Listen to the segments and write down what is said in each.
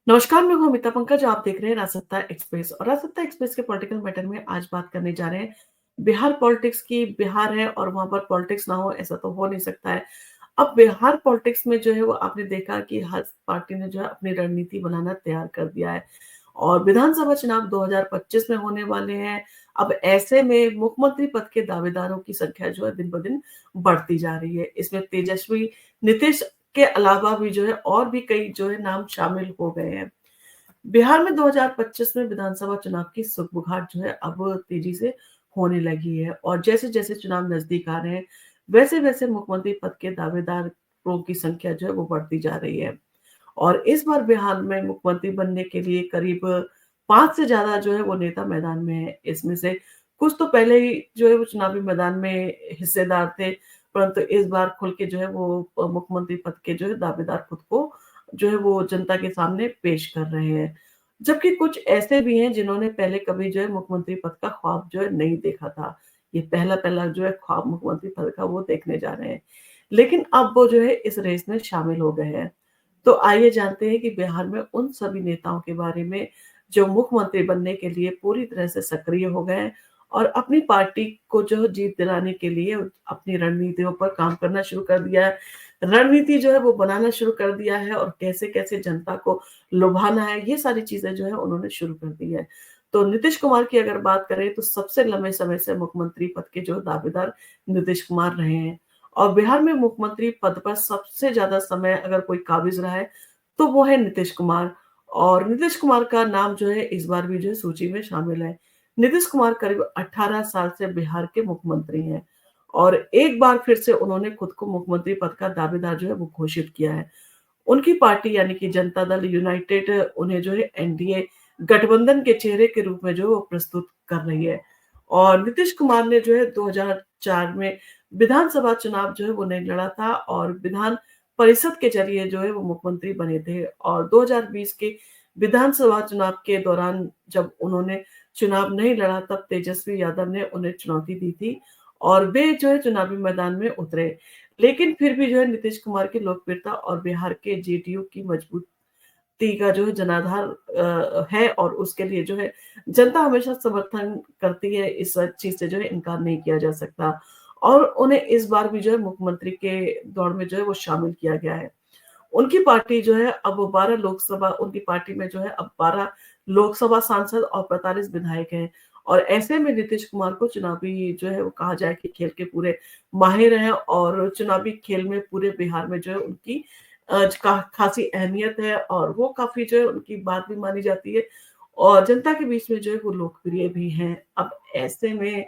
नमस्कार, मैं हूँ अमिता पंकज। आप देख रहे हैं राजसत्ता एक्सप्रेस और राजसत्ता एक्सप्रेस के पॉलिटिकल मैटर में आज बात करने जा रहे हैं बिहार पॉलिटिक्स की। बिहार है और वहाँ पर पॉलिटिक्स ना हो ऐसा तो हो नहीं सकता है। अब बिहार पॉलिटिक्स में जो है वो आपने देखा कि हर पार्टी ने जो है अपनी रणनीति बनाना तैयार कर दिया है और विधानसभा चुनाव 2025 में होने वाले हैं। अब ऐसे में मुख्यमंत्री पद के दावेदारों की संख्या जो है दिन-ब-दिन बढ़ती जा रही है। इसमें तेजस्वी, नीतीश के अलावा भी जो है और भी कई जो है नाम शामिल हो गए हैं। बिहार में 2025 में विधानसभा चुनाव की सुगबुगाहट जो है अब तेजी से होने लगी है और जैसे-जैसे चुनाव नजदीक आ रहे हैं, वैसे-वैसे मुख्यमंत्री पद के दावेदारों की संख्या जो है वो बढ़ती जा रही है। और इस बार बिहार में मुख्यमंत्री बनने के लिए करीब 5 से ज़्यादा जो है वो नेता मैदान में हैं। इसमें से कुछ तो पहले ही जो है वो चुनावी मैदान में हिस्सेदार थे, परंतु इस बार खुल के जो है वो मुख्यमंत्री पद के जो है दावेदार खुद को जो है वो जनता के सामने पेश कर रहे हैं। जबकि कुछ ऐसे भी हैं जिन्होंने पहले कभी जो है मुख्यमंत्री पद का ख्वाब जो है नहीं देखा था। ये पहला-पहला जो है ख्वाब मुख्यमंत्री पद का वो देखने जा रहे हैं। लेकिन अब वो जो है इस रेस में शामिल हो गए हैं। तो आइए जानते हैं कि बिहार में उन सभी नेताओं के बारे में जो मुख्यमंत्री बनने के लिए पूरी तरह से सक्रिय हो गए हैं और अपनी पार्टी को जो जीत दिलाने के लिए अपनी रणनीतियों पर काम करना शुरू कर दिया है। रणनीति जो है वो बनाना शुरू कर दिया है और कैसे-कैसे जनता को लुभाना है, ये सारी चीज़ें जो है उन्होंने शुरू कर दी है। तो नीतीश कुमार की अगर बात करें तो सबसे लंबे समय से मुख्यमंत्री पद के जो दावेदार नीतीश कुमार रहे हैं। और बिहार में मुख्यमंत्री पद पर सबसे ज़्यादा समय अगर कोई काबिज़ रहा है, तो वो है नीतीश कुमार और नीतीश कुमार का नाम जो है इस बार भी जो है सूची में शामिल है। नीतीश कुमार करीब 18 साल से बिहार के मुख्यमंत्री हैं और एक बार फिर से उन्होंने खुद को मुख्यमंत्री पद का दावेदार जो है वो घोषित किया है। उनकी पार्टी यानी कि जनता दल यूनाइटेड उन्हें जो है एनडीए गठबंधन के चेहरे के रूप में जो है वो प्रस्तुत कर रही है। और नीतीश कुमार ने जो है 2004 में विधानसभा चुनाव जो है वो नहीं लड़ा था और विधान परिषद के ज़रिए जो है वो मुख्यमंत्री बने थे और 2020 के विधानसभा चुनाव के दौरान जब उन्होंने चुनाव नहीं लड़ा तब तेजस्वी यादव ने उन्हें चुनौती दी थी और वे जो है चुनावी मैदान में उतरे। लेकिन फिर भी जो है नीतीश कुमार की लोकप्रियता और बिहार के जेडीयू की मजबूती का जो है जनाधार है और उसके लिए जो है जनता हमेशा समर्थन करती है, इस चीज़ से जो है इनकार नहीं किया जा सकता। और उन्हें इस बार भी जो है मुख्यमंत्री के दौड़ में जो है वो शामिल किया गया है। उनकी पार्टी जो है अब 12 लोकसभा उनकी पार्टी में जो है अब 12 लोकसभा सांसद और 45 विधायक हैं और ऐसे में नीतीश कुमार को चुनावी जो है वो कहा जाए कि खेल के पूरे माहिर हैं और चुनावी खेल में पूरे बिहार में जो है उनकी का खासी अहमियत है और वो काफ़ी जो है उनकी बात भी मानी जाती है और जनता के बीच में जो है वो लोकप्रिय भी हैं। अब ऐसे में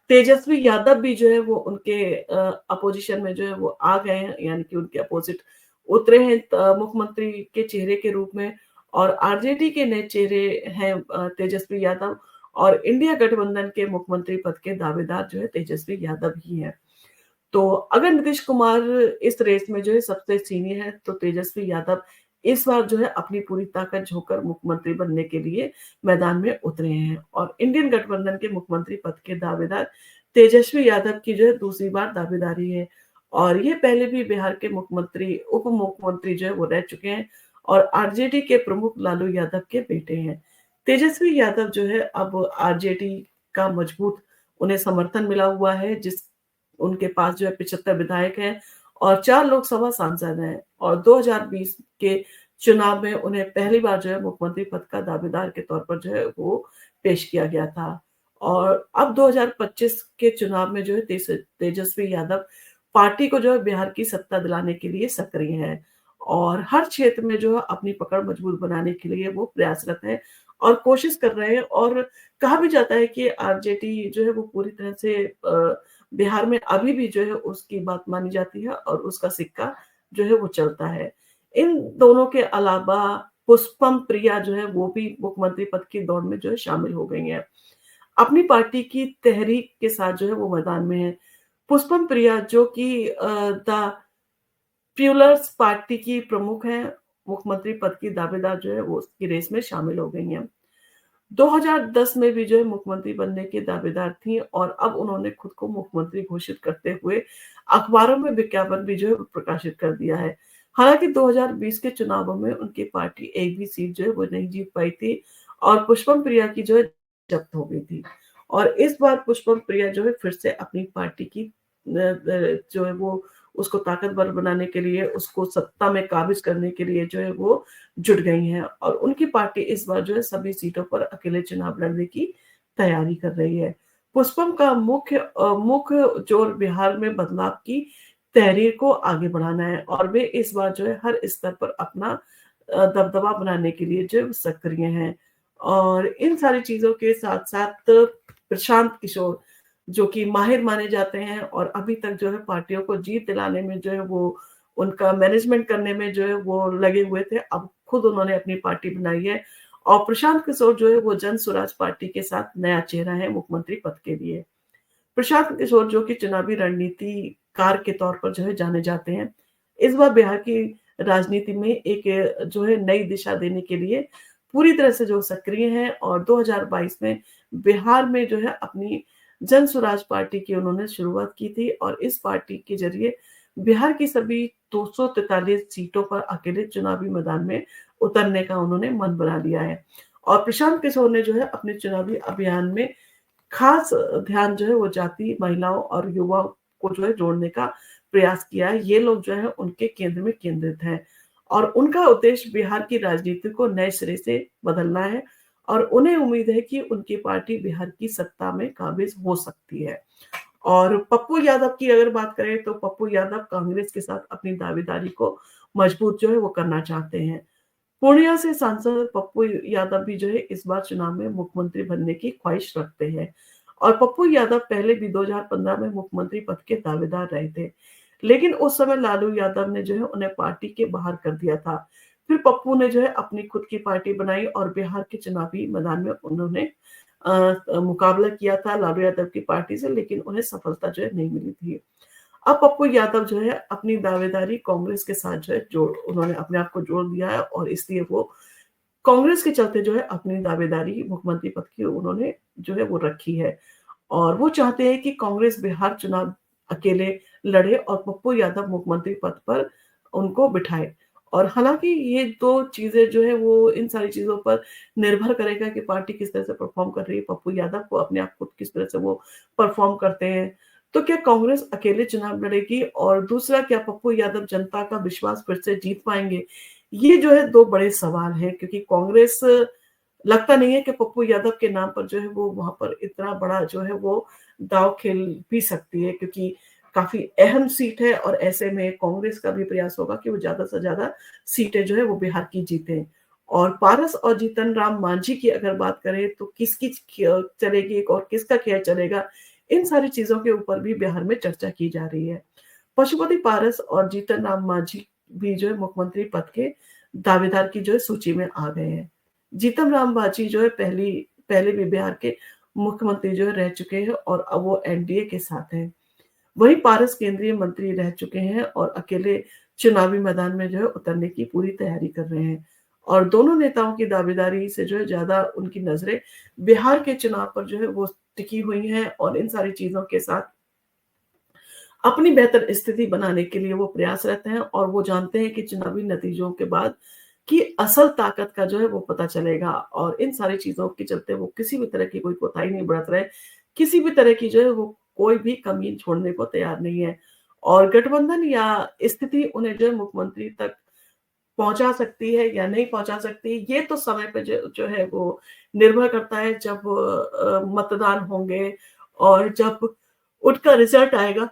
तेजस्वी यादव भी जो है वो उनके अपोज़िशन में जो है वो आ गए हैं, यानी कि उनके अपोज़िट उतरे हैं मुख्यमंत्री के चेहरे के रूप में और आरजेडी के नए चेहरे हैं तेजस्वी यादव और इंडिया गठबंधन के मुख्यमंत्री पद के दावेदार जो है तेजस्वी यादव ही हैं। तो अगर नीतीश कुमार इस रेस में जो है सबसे सीनियर है, तो तेजस्वी यादव इस बार जो है अपनी पूरी ताकत झोंककर मुख्यमंत्री बनने के लिए मैदान में उतरे हैं और इंडियन गठबंधन के मुख्यमंत्री पद के दावेदार तेजस्वी यादव की जो है दूसरी बार दावेदारी है और ये पहले भी बिहार के मुख्यमंत्री, उप मुख्यमंत्री जो है वो रह चुके हैं और आरजेडी के प्रमुख लालू यादव के बेटे हैं। तेजस्वी यादव जो है अब आरजेडी का मजबूत उन्हें समर्थन मिला हुआ है, जिस उनके पास जो है 75 विधायक हैं और 4 लोकसभा सांसद हैं और 2020 के चुनाव में उन्हें पहली बार जो है मुख्यमंत्री पद का दावेदार के तौर पर जो है वो पेश किया गया था। और अब 2025 के चुनाव में जो है तेजस्वी यादव पार्टी को जो है बिहार की सत्ता दिलाने के लिए सक्रिय हैं और हर क्षेत्र में जो है अपनी पकड़ मजबूत बनाने के लिए वो प्रयासरत हैं और कोशिश कर रहे हैं और कहा भी जाता है कि आरजेडी जो है वो पूरी तरह से बिहार में अभी भी जो है उसकी बात मानी जाती है और उसका सिक्का जो है वो चलता है। इन दोनों के अलावा पुष्पम प्रिया जो है वो भी मुख्यमंत्री पद की दौड़ में जो है शामिल हो गई हैं। अपनी पार्टी की तहरीक के साथ जो है वो मैदान में हैं। पुष्पम प्रिया जो कि द प्यूलर्स पार्टी की प्रमुख हैं, मुख्यमंत्री पद की दावेदार जो है वो उसकी रेस में शामिल हो गई हैं। 2010 में भी जो है मुख्यमंत्री बनने की दावेदार थीं और अब उन्होंने खुद को मुख्यमंत्री घोषित करते हुए अखबारों में विज्ञापन भी जो है प्रकाशित कर दिया है। हालाँकि 2020 के चुनावों में उनकी पार्टी एक भी सीट जो है वो नहीं जीत पाई थी और पुष्पम प्रिया की जो है जब्त हो गई थी। और इस बार पुष्पम प्रिया जो है फिर से अपनी पार्टी की जो है वो उसको ताकतवर बनाने के लिए, उसको सत्ता में काबिज़ करने के लिए जो है वो जुट गई हैं और उनकी पार्टी इस बार जो है सभी सीटों पर अकेले चुनाव लड़ने की तैयारी कर रही है। पुष्पम का मुख्य जोर बिहार में बदलाव की तहरीर को आगे बढ़ाना है और वे इस बार जो है हर स्तर पर अपना दबदबा बनाने के लिए जो है सक्रिय हैं। और इन सारी चीज़ों के साथ-साथ प्रशांत किशोर जो कि माहिर माने जाते हैं और अभी तक जो है पार्टियों को जीत दिलाने में जो है वो उनका मैनेजमेंट करने में जो है वो लगे हुए थे। अब खुद उन्होंने अपनी पार्टी बनाई है और प्रशांत किशोर जो है वो जन स्वराज पार्टी के साथ नया चेहरा है मुख्यमंत्री पद के लिए। प्रशांत किशोर जो कि चुनावी रणनीतिकार के तौर पर जो है जाने जाते हैं। इस बार बिहार की राजनीति में एक जो है नई दिशा देने के लिए पूरी तरह से जो सक्रिय हैं और 2022 में बिहार में जो है अपनी जन स्वराज पार्टी की उन्होंने शुरुआत की थी और इस पार्टी के ज़रिए बिहार की सभी 243 सीटों पर अकेले चुनावी मैदान में उतरने का उन्होंने मन बना लिया है। और प्रशांत किशोर ने जो है अपने चुनावी अभियान में खास ध्यान जो है वो जाति, महिलाओं और युवाओं को जो है जोड़ने का प्रयास किया है। ये लोग जो है उनके केंद्र में केंद्रित हैं और उनका उद्देश्य बिहार की राजनीति को नए सिरे से बदलना है और उन्हें उम्मीद है कि उनकी पार्टी बिहार की सत्ता में काबिज़ हो सकती है। और पप्पू यादव की अगर बात करें तो पप्पू यादव कांग्रेस के साथ अपनी दावेदारी को मजबूत जो है वो करना चाहते हैं। पूर्णिया से सांसद पप्पू यादव भी जो है इस बार चुनाव में मुख्यमंत्री बनने की ख्वाहिश रखते हैं और पप्पू यादव पहले भी 2015 में मुख्यमंत्री पद के दावेदार रहे थे। लेकिन उस समय लालू यादव ने जो है उन्हें पार्टी के बाहर कर दिया था। फिर पप्पू ने जो है अपनी खुद की पार्टी बनाई और बिहार के चुनावी मैदान में उन्होंने मुकाबला किया था लालू यादव की पार्टी से लेकिन उन्हें सफलता जो है नहीं मिली थी। अब पप्पू यादव जो है अपनी दावेदारी कांग्रेस के साथ जो है जोड़ उन्होंने अपने आप को जोड़ दिया है और इसलिए वो कांग्रेस के चलते जो है अपनी दावेदारी मुख्यमंत्री पद की उन्होंने जो है वो रखी है। और वो चाहते हैं कि कांग्रेस बिहार चुनाव अकेले लड़े और पप्पू यादव मुख्यमंत्री पद पर उनको बिठाए। और हालाँकि ये 2 चीज़ें जो है वो इन सारी चीज़ों पर निर्भर करेगा कि पार्टी किस तरह से परफ़ॉर्म कर रही है, पप्पू यादव को अपने आप को किस तरह से वो परफ़ॉर्म करते हैं। तो क्या कांग्रेस अकेले चुनाव लड़ेगी? और दूसरा क्या पप्पू यादव जनता का विश्वास फिर से जीत पाएँगे? ये जो है 2 बड़े सवाल हैं क्योंकि कांग्रेस लगता नहीं है कि पप्पू यादव के नाम पर जो है वो वहाँ पर इतना बड़ा जो है वो दाँव खेल भी सकती है क्योंकि काफ़ी अहम सीट है और ऐसे में कांग्रेस का भी प्रयास होगा कि वो ज़्यादा से ज़्यादा सीटें जो है वो बिहार की जीतें। और पारस और जीतन राम मांझी की अगर बात करें तो किसकी चलेगी और किसका खेल चलेगा, इन सारी चीज़ों के ऊपर भी बिहार में चर्चा की जा रही है। पशुपति पारस और जीतन राम मांझी भी जो है मुख्यमंत्री पद के दावेदार की जो है सूची में आ गए हैं। जीतन राम मांझी जो है पहले भी बिहार के मुख्यमंत्री जो है रह चुके हैं और अब वो एनडीए के साथ हैं। वहीं पारस केंद्रीय मंत्री रह चुके हैं और अकेले चुनावी मैदान में जो है उतरने की पूरी तैयारी कर रहे हैं। और दोनों नेताओं की दावेदारी से जो है ज़्यादा उनकी नज़रें बिहार के चुनाव पर जो है वो टिकी हुई हैं और इन सारी चीज़ों के साथ अपनी बेहतर स्थिति बनाने के लिए वो प्रयासरत हैं और वो जानते हैं कि चुनावी नतीजों के बाद की असल ताकत का जो है वो पता चलेगा और इन सारी चीज़ों के चलते वो किसी भी तरह की कोई कोताही नहीं बरत रहे, किसी भी तरह की जो है वो कोई भी कमी छोड़ने को तैयार नहीं है। और गठबंधन या स्थिति उन्हें जो है मुख्यमंत्री तक पहुँचा सकती है या नहीं पहुँचा सकती, ये तो समय पे जो जो है वो निर्भर करता है जब मतदान होंगे और जब उनका रिज़ल्ट आएगा।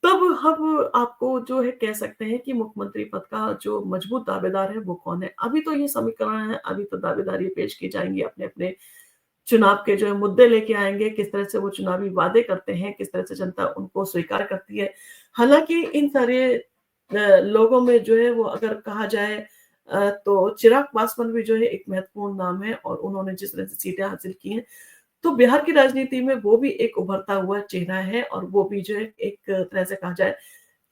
तब हम आपको जो है कह सकते हैं कि मुख्यमंत्री पद का जो मजबूत दावेदार है वो कौन है। अभी तो ये समीकरण है, अभी तो दावेदारी पेश की जाएँगी अपने-अपने चुनाव के जो है मुद्दे लेके आएँगे, किस तरह से वो चुनावी वादे करते हैं, किस तरह से जनता उनको स्वीकार करती है। हालाँकि इन सारे लोगों में जो है वो अगर कहा जाए तो चिराग पासवान भी जो है एक महत्वपूर्ण नाम है और उन्होंने जिस तरह से सीटें हासिल की हैं तो बिहार की राजनीति में वो भी एक उभरता हुआ चेहरा है और वो भी जो है एक तरह से कहा जाए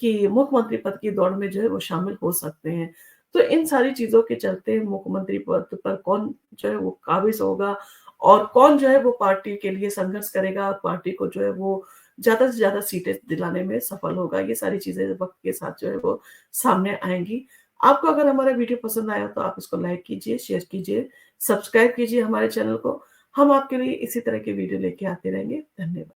कि मुख्यमंत्री पद की दौड़ में जो है वो शामिल हो सकते हैं। तो इन सारी चीज़ों के चलते मुख्यमंत्री पद पर कौन जो है वो काबिज़ होगा और कौन जो है वो पार्टी के लिए संघर्ष करेगा, पार्टी को जो है वो ज़्यादा से ज़्यादा सीटें दिलाने में सफल होगा। ये सारी चीज़ें वक़्त के साथ जो है वो सामने आएँगी। आपको अगर हमारा वीडियो पसंद आया तो आप इसको लाइक कीजिए, शेयर कीजिए, सब्सक्राइब कीजिए हमारे चैनल को। हम आपके लिए इसी तरह के वीडियो लेके आते रहेंगे। धन्यवाद।